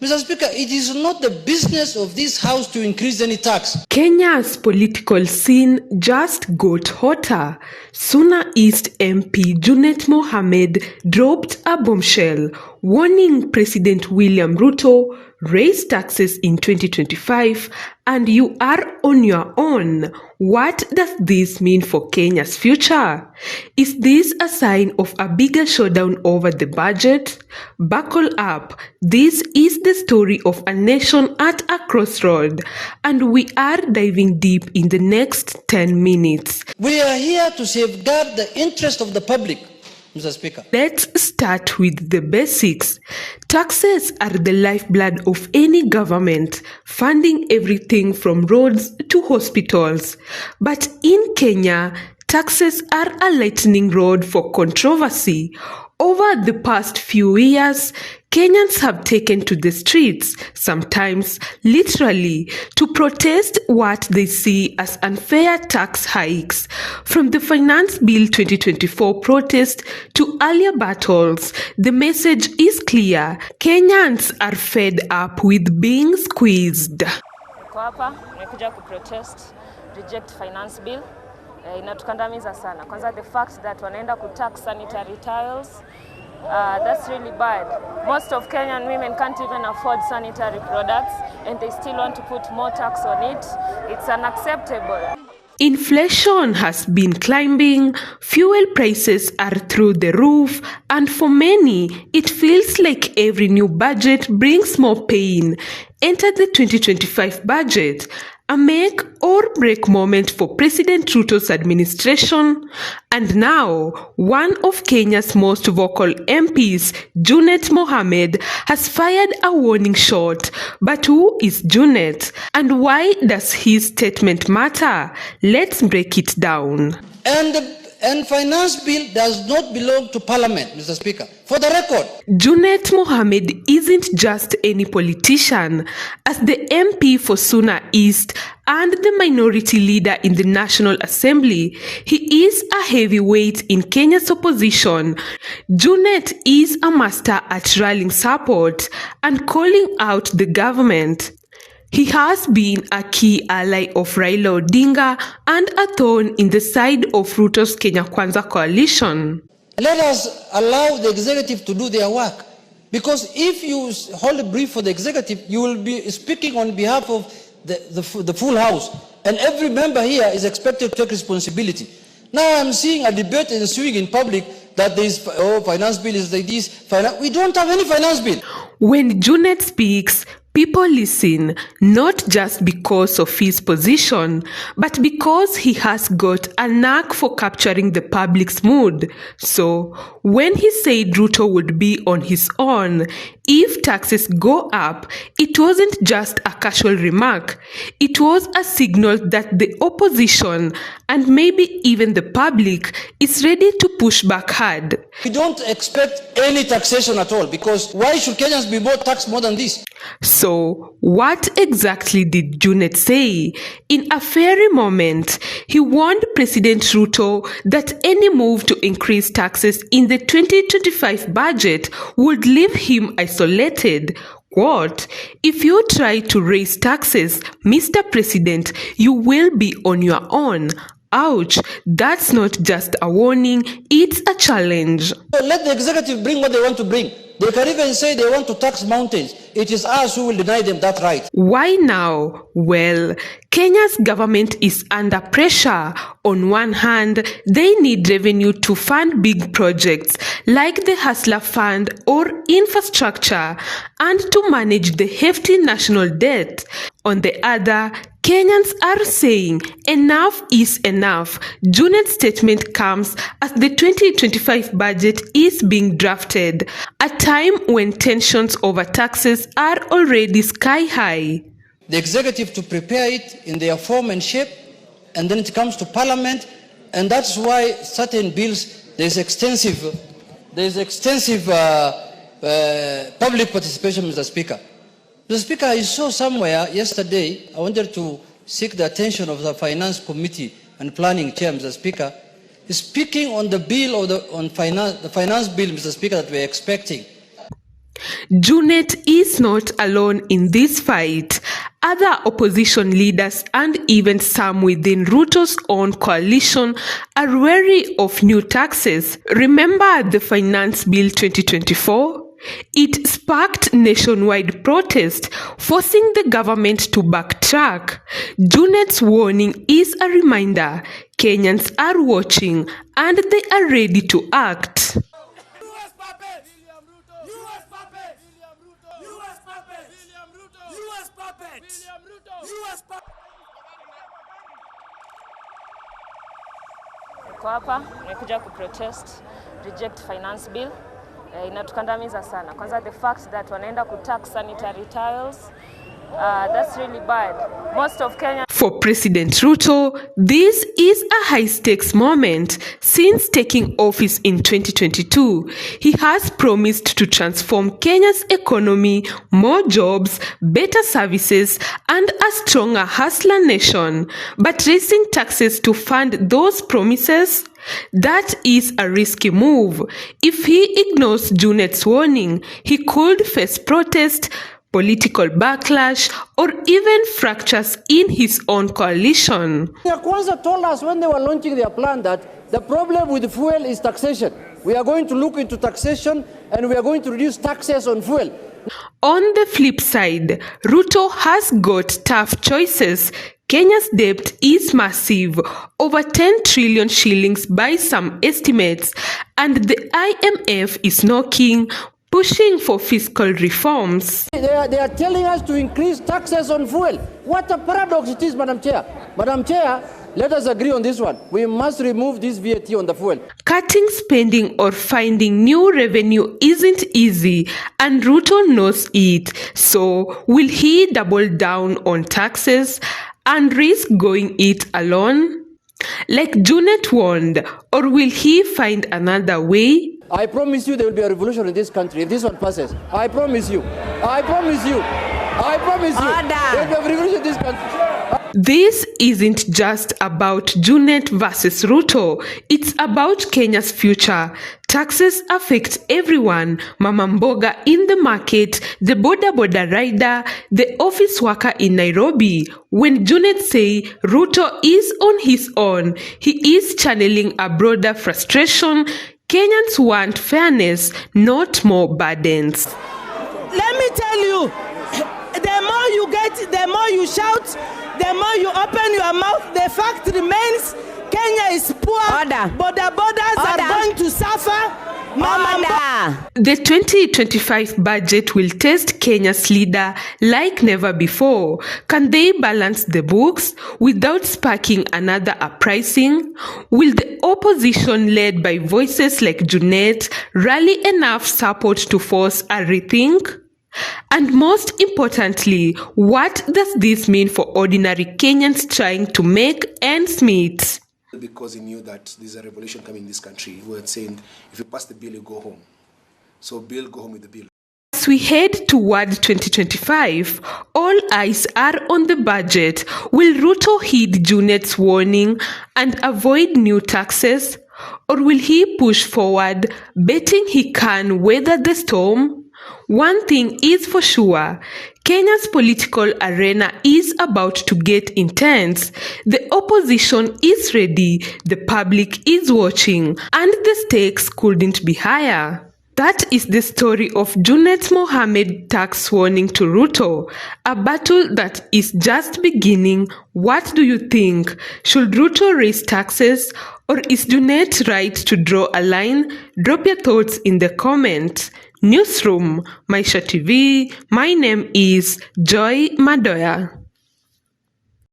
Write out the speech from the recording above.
Mr. Speaker, it is not the business of this House to increase any tax. Kenya's political scene just got hotter. Suna East MP Junet Mohamed dropped a bombshell, warning President William Ruto, raise taxes in 2025 and you are on your own. What does this mean for Kenya's future? Is this a sign of a bigger showdown over the budget? Buckle up. This is the story of a nation at a crossroad, and we are diving deep in the next 10 minutes. We are here to safeguard the interest of the public, Mr. Speaker. Let's start with the basics. Taxes are the lifeblood of any government, funding everything from roads to hospitals. But in Kenya, taxes are a lightning rod for controversy. Over the past few years, Kenyans have taken to the streets, sometimes literally, to protest what they see as unfair tax hikes. From the Finance Bill 2024 protest to earlier battles, the message is clear. Kenyans are fed up with being squeezed. Hapa nimekuja kuprotest reject finance bill. Inatukandamiza sana. Kwanza the fact that wanaenda kutax sanitary tiles, that's really bad. Most of Kenyan women can't even afford sanitary products and they still want to put more tax on it. It's unacceptable. Inflation has been climbing, fuel prices are through the roof, and for many, it feels like every new budget brings more pain. Enter the 2025 budget, a make or break moment for President Ruto's administration. And now, one of Kenya's most vocal MPs, Junet Mohamed, has fired a warning shot. But who is Junet? And why does his statement matter? Let's break it down. And finance bill does not belong to Parliament, Mr. Speaker. For the record, Junet Mohamed isn't just any politician. As the MP for Suna East and the minority leader in the National Assembly, he is a heavyweight in Kenya's opposition. Junet is a master at rallying support and calling out the government. He has been a key ally of Raila Odinga and a thorn in the side of Ruto's Kenya Kwanza coalition. let us allow the executive to do their work. Because if you hold a brief for the executive, you will be speaking on behalf of the full house. And every member here is expected to take responsibility. Now I'm seeing a debate ensuing in public that there is, finance bill is like this. We don't have any finance bill. When Junet speaks, people listen, not just because of his position, but because he has got a knack for capturing the public's mood. So, when he said Ruto would be on his own if taxes go up, it wasn't just a casual remark. It was a signal that the opposition, and maybe even the public, is ready to push back hard. We don't expect any taxation at all, because why should Kenyans be more taxed more than this? So, what exactly did Junet say? In a fiery moment, he warned President Ruto that any move to increase taxes in the 2025 budget would leave him isolated. Quote, "If you try to raise taxes, Mr. President, you will be on your own." Ouch, that's not just a warning, it's a challenge. So let the executive bring what they want to bring. They can even say they want to tax mountains. It is us who will deny them that right. Why now? Well, Kenya's government is under pressure. On one hand, they need revenue to fund big projects like the Hustler Fund or infrastructure and to manage the hefty national debt. On the other, Kenyans are saying enough is enough. Junet's statement comes as the 2025 budget is being drafted, a time when tensions over taxes are already sky high. The executive to prepare it in their form and shape, and then it comes to Parliament, and that's why certain bills, there's extensive public participation, Mr. Speaker. Mr. Speaker, I saw somewhere yesterday, I wanted to seek the attention of the Finance Committee and Planning Chair, Mr. Speaker, speaking on the bill of the finance bill, Mr. Speaker, that we're expecting. Junet is not alone in this fight. Other opposition leaders and even some within Ruto's own coalition are wary of new taxes. Remember the Finance Bill 2024? It sparked nationwide protest, forcing the government to backtrack. Junet's warning is a reminder Kenyans are watching and they are ready to act. Niko hapa nimekuja kuprotest reject finance bill. Inatukandamiza sana. Kwanza the fact that wanaenda kutax sanitary tiles, that's really bad. Most of Kenya. For President Ruto, this is a high-stakes moment. Since taking office in 2022, he has promised to transform Kenya's economy, more jobs, better services, and a stronger hustler nation. But raising taxes to fund those promises? That is a risky move. If he ignores Junet's warning, he could face protest, political backlash, or even fractures in his own coalition. The Kwanzaa told us when they were launching their plan that the problem with fuel is taxation. We are going to look into taxation and we are going to reduce taxes on fuel. On the flip side, Ruto has got tough choices. Kenya's debt is massive, over 10 trillion shillings by some estimates, and the IMF is knocking, pushing for fiscal reforms. They are telling us to increase taxes on fuel. What a paradox it is, Madam Chair. Madam Chair, let us agree on this one. We must remove this VAT on the fuel. Cutting spending or finding new revenue isn't easy, and Ruto knows it. So, will he double down on taxes and risk going it alone? Like Junet warned, or will he find another way? I promise you there will be a revolution in this country if this one passes. I promise you. I promise you. I promise you. There will be a revolution in this country. This isn't just about Junet versus Ruto. It's about Kenya's future. Taxes affect everyone. Mama mboga in the market, the boda rider, the office worker in Nairobi. When Junet say Ruto is on his own, he is channeling a broader frustration. Kenyans want fairness, not more burdens. Let me tell you, the more you get, the more you shout, the more you open your mouth, the fact remains Kenya is poor. Order. But the borders are going to suffer. The 2025 budget will test Kenya's leader like never before. Can they balance the books without sparking another uprising? Will the opposition led by voices like Junet rally enough support to force a rethink? And most importantly, what does this mean for ordinary Kenyans trying to make ends meet? Because he knew that there's a revolution coming in this country. We were saying, if you pass the bill, you go home. So bill, go home with the bill. As we head toward 2025, all eyes are on the budget. Will Ruto heed Junet's warning and avoid new taxes? Or will he push forward, betting he can weather the storm? One thing is for sure, Kenya's political arena is about to get intense. The opposition is ready, the public is watching, and the stakes couldn't be higher. That is the story of Junet Mohamed tax warning to Ruto, a battle that is just beginning. What do you think? Should Ruto raise taxes, or is Junet right to draw a line? Drop your thoughts in the comments. Newsroom, Maisha TV. My name is Joy Madoya.